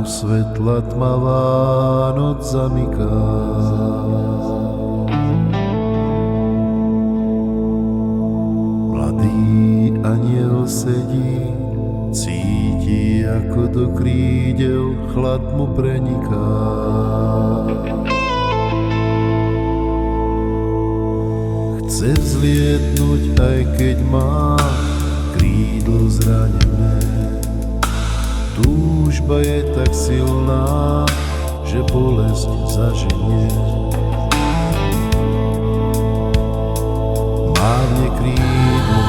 mu svetla tmavá noc zamyká. Mladý anjel sedí, cíti, ako do krídel chlad mu preniká. Chce vzlietnúť, aj keď má krídlo zranené. Túžba je tak silná, že bolesť zaženie. Mávne krídlo,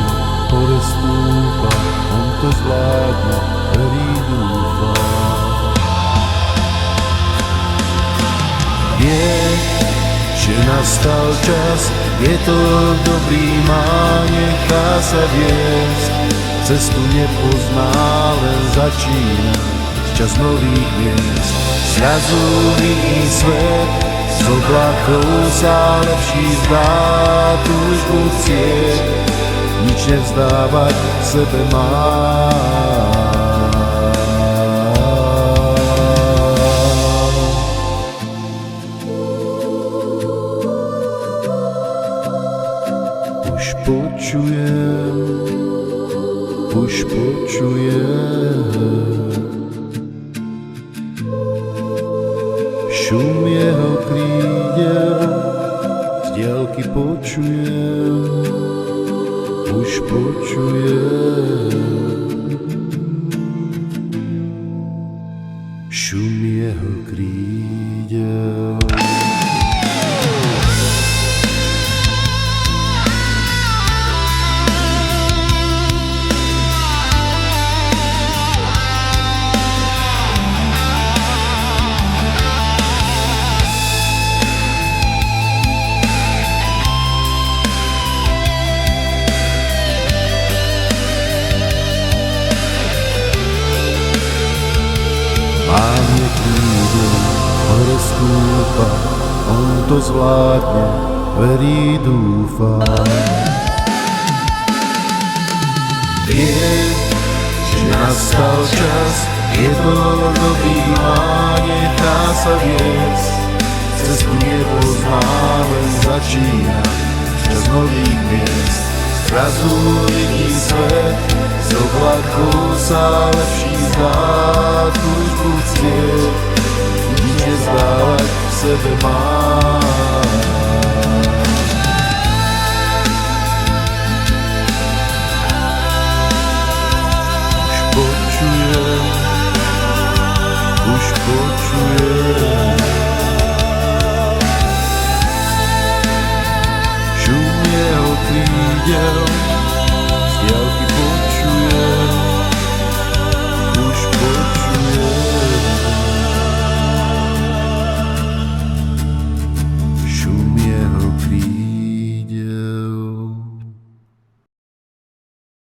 hore stúpa, on to zvládne, verí, dúfa. Vie, že nastal čas, je to dobrý, má, nechá sa viesť. Cestu nepozná, len začína čas nových miest. Zrazu vidí svet, z oblakov sa lepší zdá, túžbu chcieť, nič nevzdávať sebe má. Už počujem šum jeho krídel, z diaľky počujem, už počujem šum jeho krídel. Mávne krídlo, hore stúpa, on to zvládne, verí, dúfa. Vie, že nastal čas, je to dobrý, má, nechá sa viesť. Cestu nepozná, len začína čas nových miest. Zrazu vidí svet, z oblakov sa lepší zdá, túžbu chcieť, nič nezdávať v sebe má.